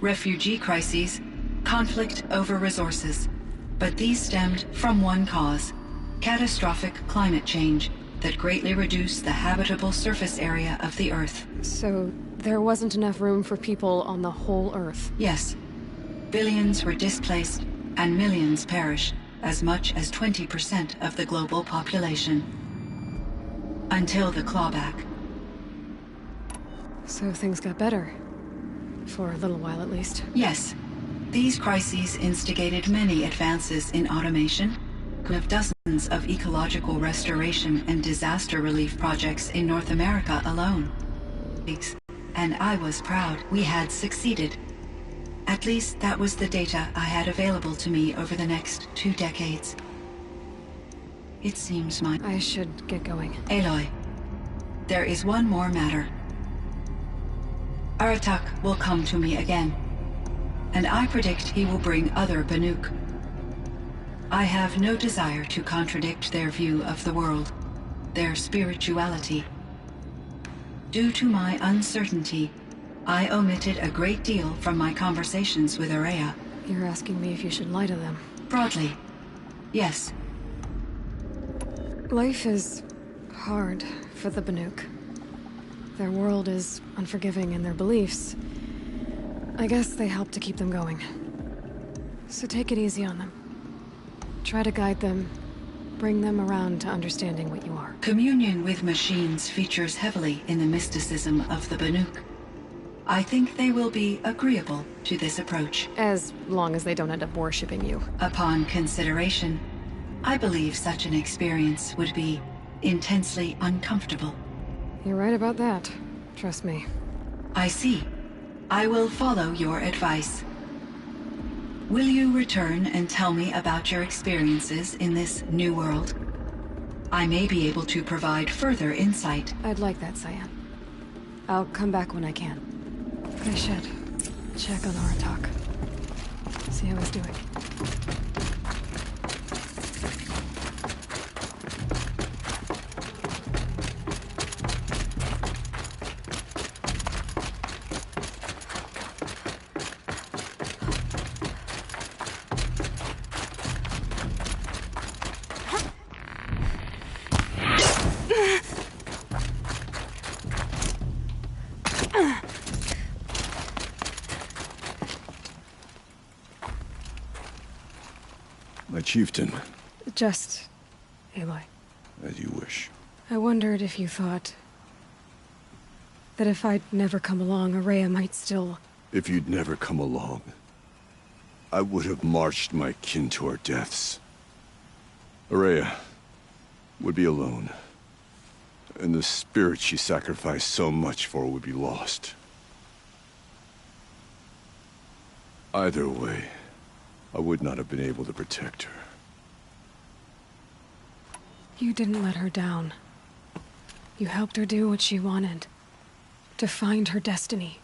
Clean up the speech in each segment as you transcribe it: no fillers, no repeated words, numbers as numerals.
refugee crises, conflict over resources. But these stemmed from one cause: catastrophic climate change that greatly reduced the habitable surface area of the Earth. So, there wasn't enough room for people on the whole Earth? Yes. Billions were displaced, and millions perished, as much as 20% of the global population. Until the clawback. So things got better. For a little while, at least. Yes. These crises instigated many advances in automation, of dozens of ecological restoration and disaster relief projects in North America alone. And I was proud we had succeeded. At least that was the data I had available to me over the next 2 decades. It seems I should get going. Aloy, there is one more matter. Aratak will come to me again, and I predict he will bring other Banuk. I have no desire to contradict their view of the world, their spirituality. Due to my uncertainty, I omitted a great deal from my conversations with Ourea. You're asking me if you should lie to them? Broadly, yes. Life is hard for the Banuk. Their world is unforgiving in their beliefs. I guess they help to keep them going. So take it easy on them. Try to guide them, bring them around to understanding what you are. Communion with machines features heavily in the mysticism of the Banuk. I think they will be agreeable to this approach. As long as they don't end up worshipping you. Upon consideration, I believe such an experience would be intensely uncomfortable. You're right about that. Trust me. I see. I will follow your advice. Will you return and tell me about your experiences in this new world? I may be able to provide further insight. I'd like that, Cyan. I'll come back when I can. I should check on Aratak. See how he's doing. My chieftain. Just... Aloy. As you wish. I wondered if you thought... that if I'd never come along, Ourea might still... If you'd never come along, I would have marched my kin to our deaths. Ourea would be alone, and the spirit she sacrificed so much for would be lost. Either way, I would not have been able to protect her. You didn't let her down. You helped her do what she wanted. To find her destiny.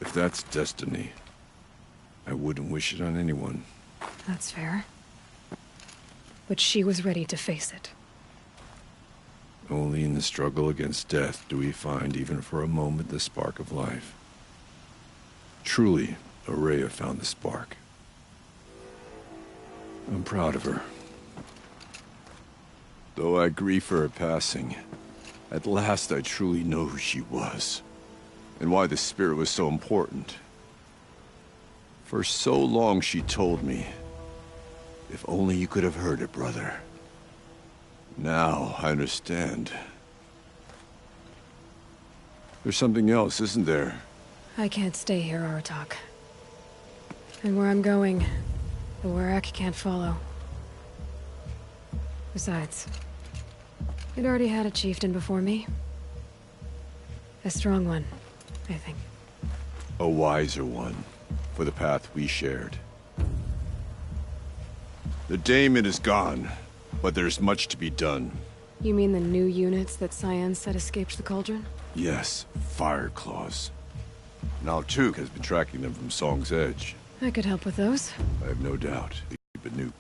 If that's destiny, I wouldn't wish it on anyone. That's fair. But she was ready to face it. Only in the struggle against death do we find, even for a moment, the spark of life. Truly, Ourea found the spark. I'm proud of her. Though I grieve for her passing, at last I truly know who she was, and why the spirit was so important. For so long she told me, if only you could have heard it, brother. Now I understand. There's something else, isn't there? I can't stay here, Aratak. And where I'm going, the Werak can't follow. Besides, it already had a chieftain before me. A strong one, I think. A wiser one, for the path we shared. The daemon is gone, but there's much to be done. You mean the new units that Cyan said escaped the Cauldron? Yes, Fire Claws. Naltuk has been tracking them from Song's Edge. I could help with those. I have no doubt. The Banuk.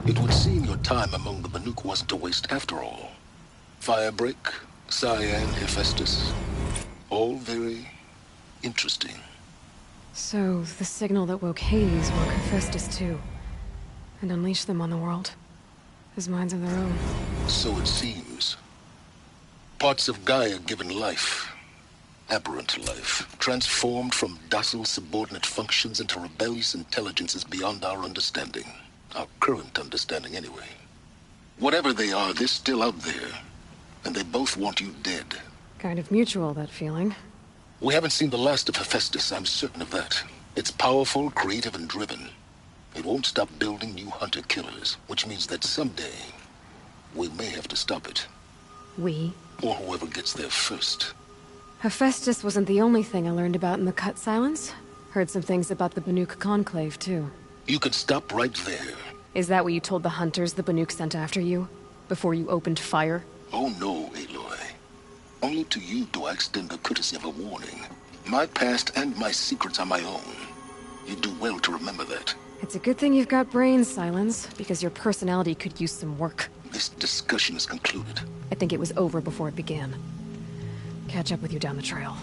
It would seem your time among the Banuk wasn't a waste after all. Firebreak, Cyan, Hephaestus. All very interesting. So, the signal that woke Hades woke Hephaestus too. And unleashed them on the world. As minds of their own. So it seems. Parts of Gaia given life. Aberrant life. Transformed from docile subordinate functions into rebellious intelligences beyond our understanding. Our current understanding, anyway. Whatever they are, they're still out there. And they both want you dead. Kind of mutual, that feeling. We haven't seen the last of Hephaestus, I'm certain of that. It's powerful, creative, and driven. It won't stop building new hunter-killers, which means that someday, we may have to stop it. We? Or whoever gets there first. Hephaestus wasn't the only thing I learned about in the Cut Silence. Heard some things about the Banuk Conclave, too. You could stop right there. Is that what you told the hunters the Banuk sent after you? Before you opened fire? Oh no, Aloy. Only to you do I extend the courtesy of a warning. My past and my secrets are my own. You do well to remember that. It's a good thing you've got brains, Silence, because your personality could use some work. This discussion is concluded. I think it was over before it began. Catch up with you down the trail.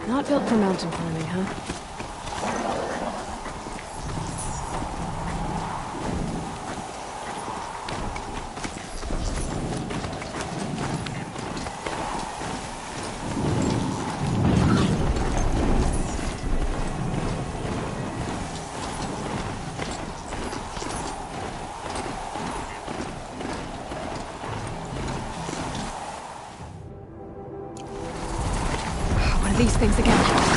Not built for mountain climbing, huh? One of these things again.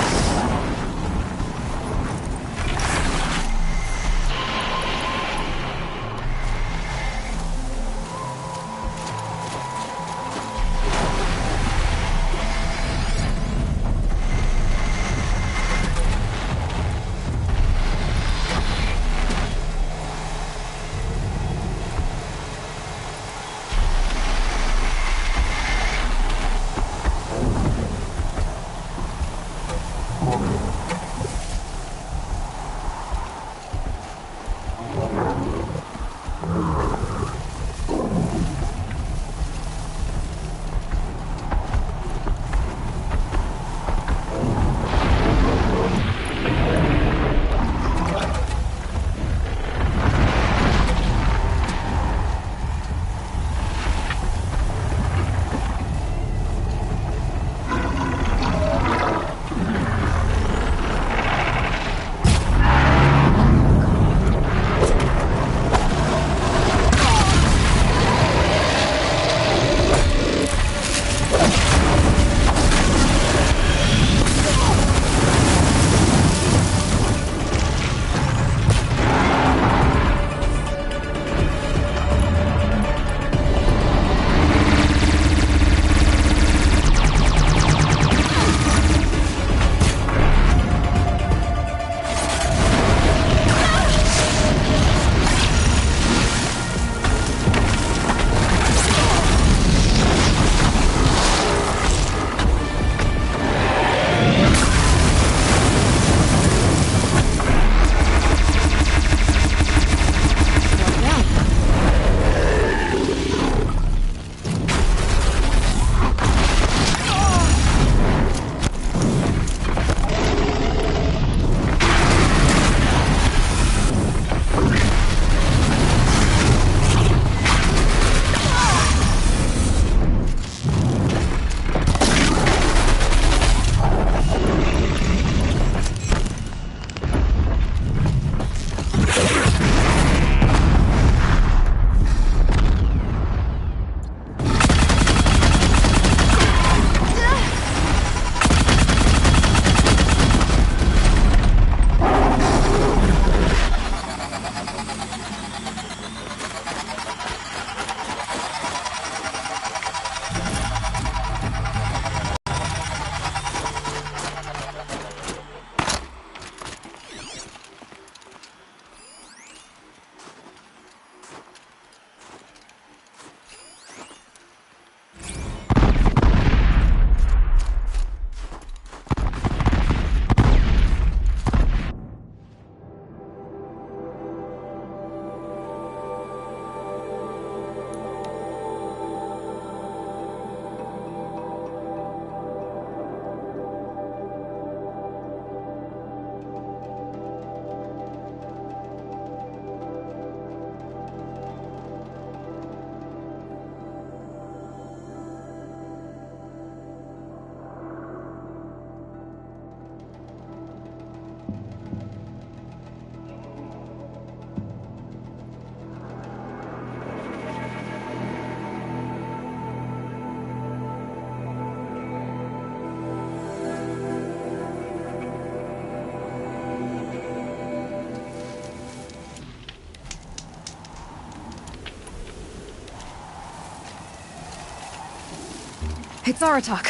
It's Aratak.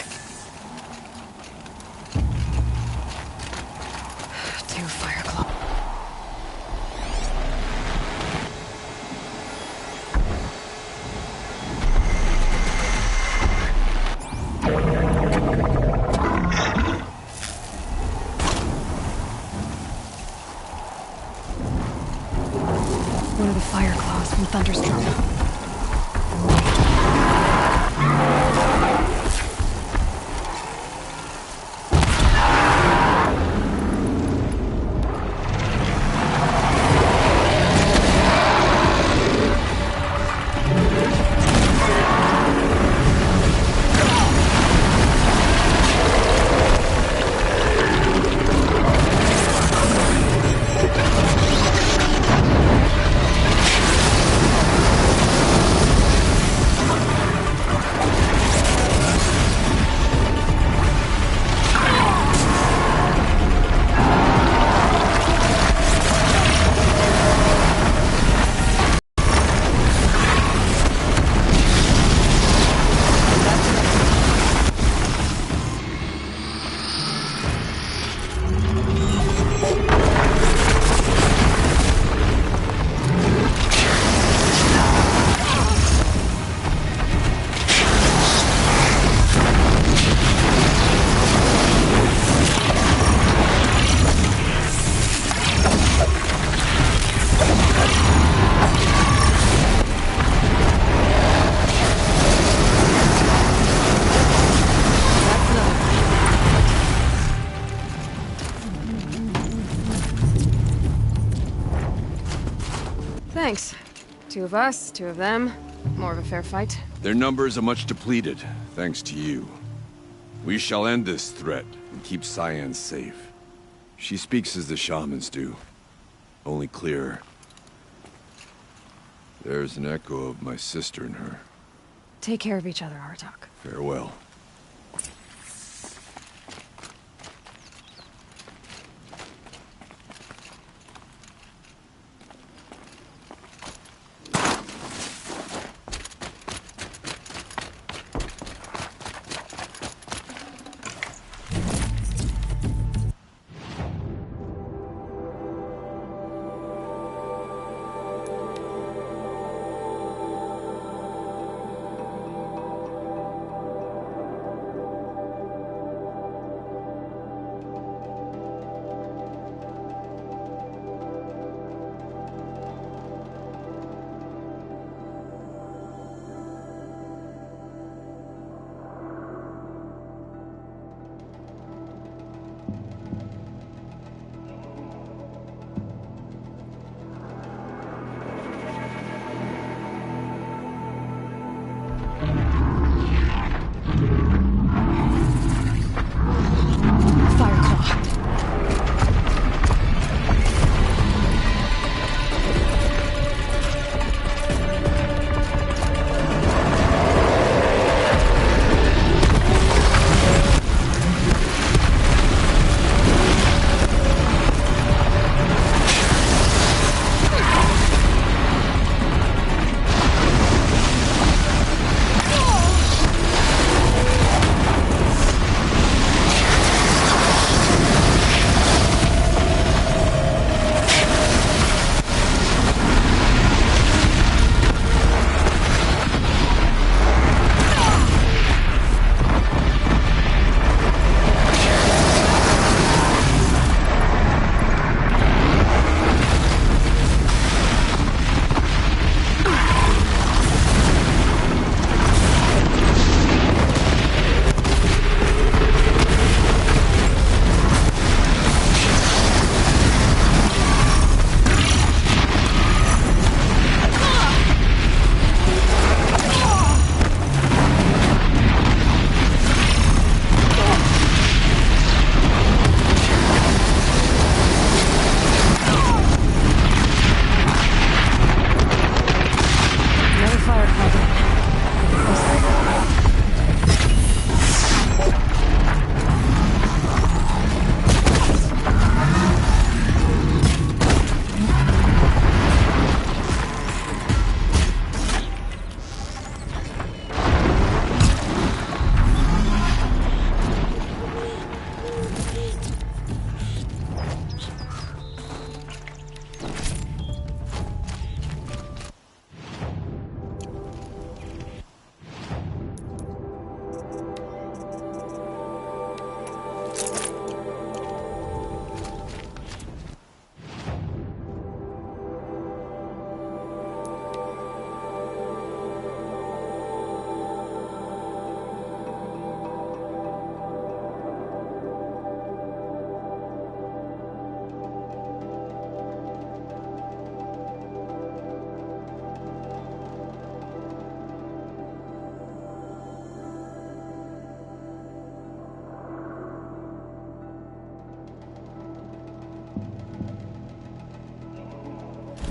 Two Fireclaw. One of the Fireclaws from Thunderstruck. Thanks. Two of us, two of them. More of a fair fight. Their numbers are much depleted, thanks to you. We shall end this threat and keep Cyan safe. She speaks as the shamans do, only clearer. There's an echo of my sister in her. Take care of each other, Aratak. Farewell.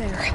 There.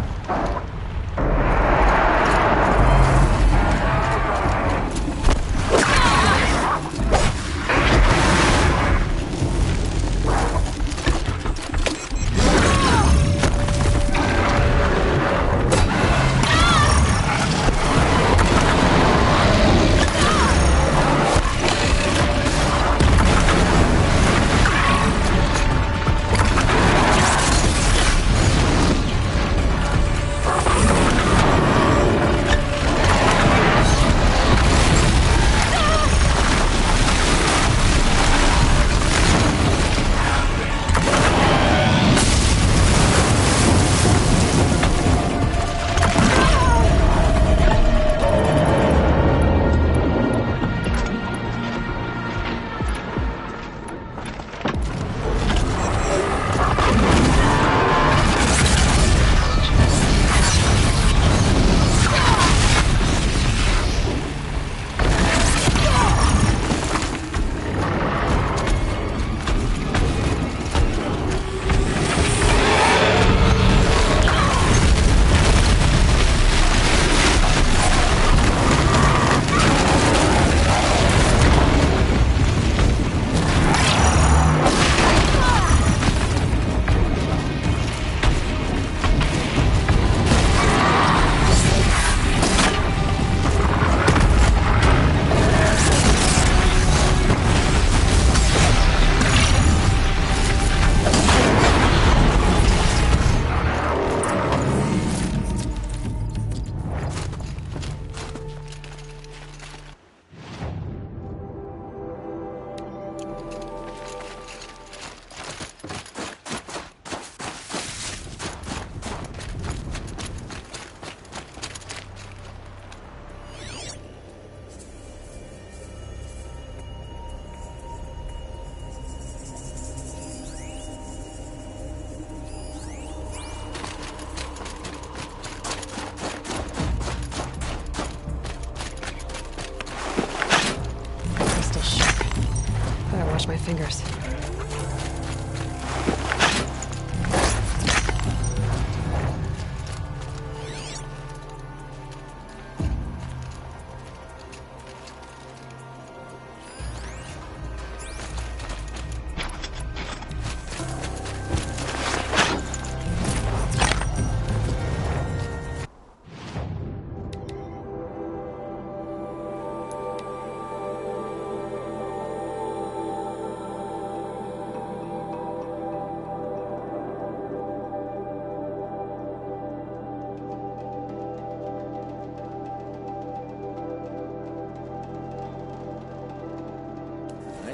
My fingers.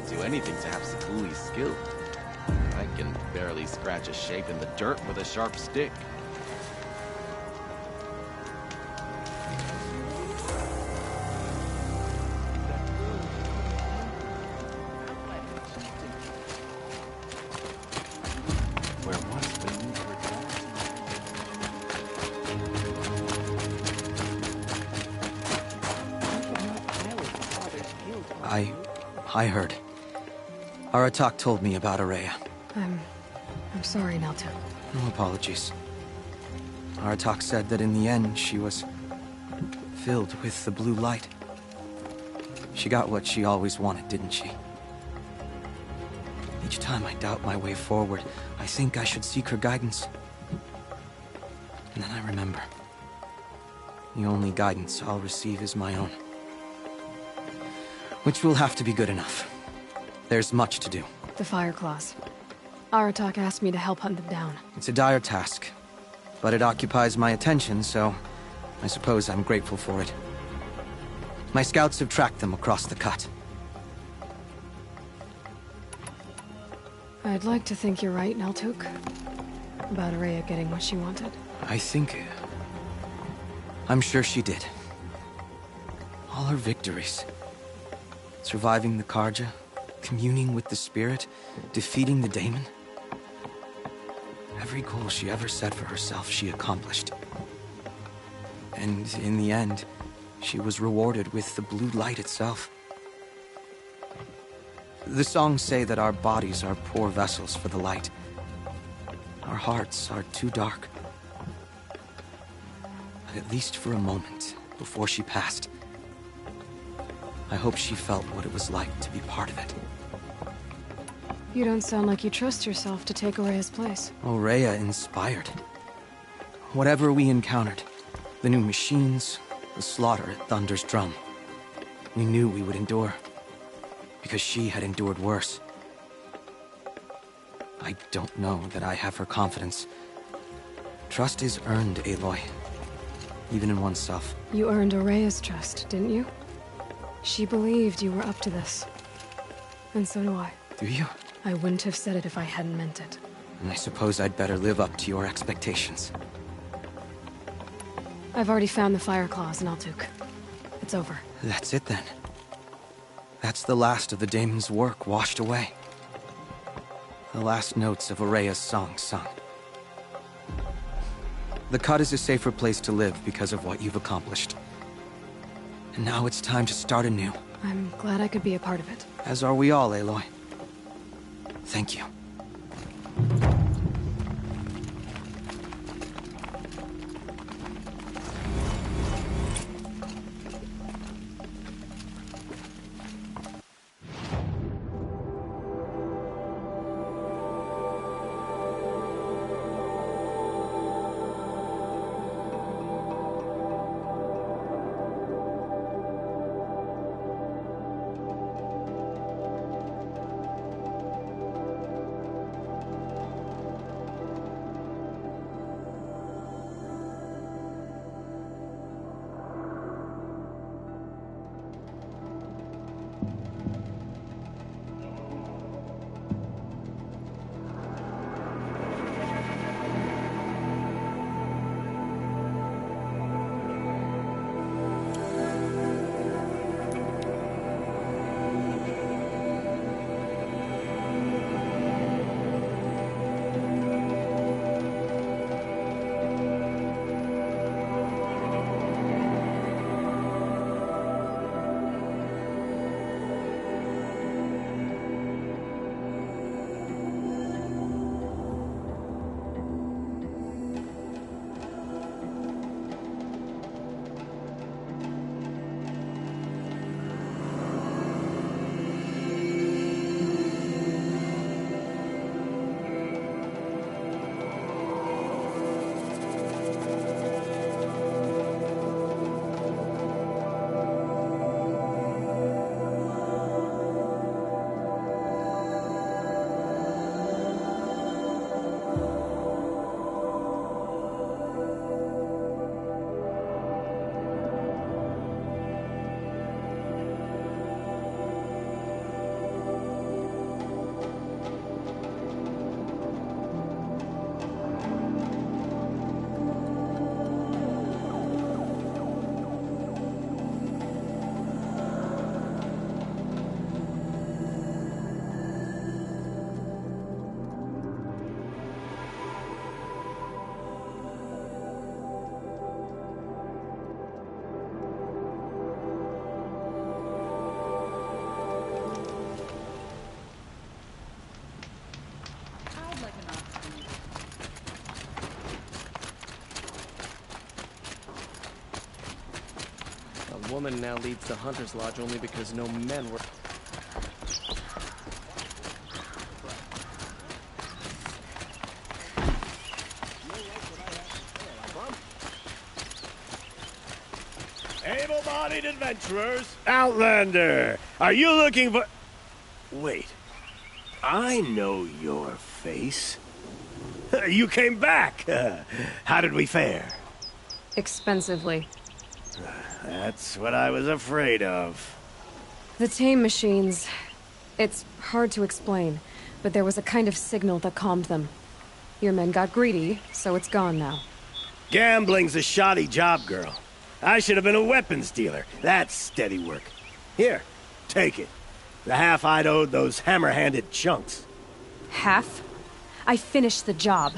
Do anything to have Sekuli's skill. I can barely scratch a shape in the dirt with a sharp stick. Where was the I heard. Aratak told me about Ourea. I'm sorry, Nalto. No apologies. Aratak said that in the end, she was filled with the blue light. She got what she always wanted, didn't she? Each time I doubt my way forward, I think I should seek her guidance. And then I remember. The only guidance I'll receive is my own. Which will have to be good enough. There's much to do. The Fire Claws. Aratak asked me to help hunt them down. It's a dire task, but it occupies my attention, so I suppose I'm grateful for it. My scouts have tracked them across the cut. I'd like to think you're right, Naltuk. About Ourea getting what she wanted. I'm sure she did. All her victories. Surviving the Carja, communing with the spirit, defeating the daemon. Every goal she ever set for herself, she accomplished. And in the end, she was rewarded with the blue light itself. The songs say that our bodies are poor vessels for the light. Our hearts are too dark. But at least for a moment, before she passed, I hope she felt what it was like to be part of it. You don't sound like you trust yourself to take Ourea's place. Ourea inspired. Whatever we encountered, the new machines, the slaughter at Thunder's Drum, we knew we would endure, because she had endured worse. I don't know that I have her confidence. Trust is earned, Aloy. Even in oneself. You earned Ourea's trust, didn't you? She believed you were up to this. And so do I. Do you? I wouldn't have said it if I hadn't meant it. And I suppose I'd better live up to your expectations. I've already found the fire claws in Altuk. It's over. That's it then. That's the last of the daemon's work washed away. The last notes of Ourea's song sung. The Cut is a safer place to live because of what you've accomplished. And now it's time to start anew. I'm glad I could be a part of it. As are we all, Aloy. Thank you. A woman now leads the Hunter's Lodge only because no men were... Able-bodied adventurers! Outlander! Are you looking for... Wait. I know your face. You came back! How did we fare? Expensively. That's what I was afraid of. The tame machines... It's hard to explain, but there was a kind of signal that calmed them. Your men got greedy, so it's gone now. Gambling's a shoddy job, girl. I should have been a weapons dealer. That's steady work. Here, take it. The half I'd owed those hammer-handed chunks. Half? I finished the job.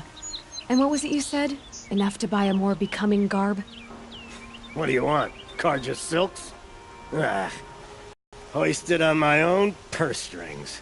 And what was it you said? Enough to buy a more becoming garb? What do you want? Carja silks? Ah, hoisted on my own purse strings.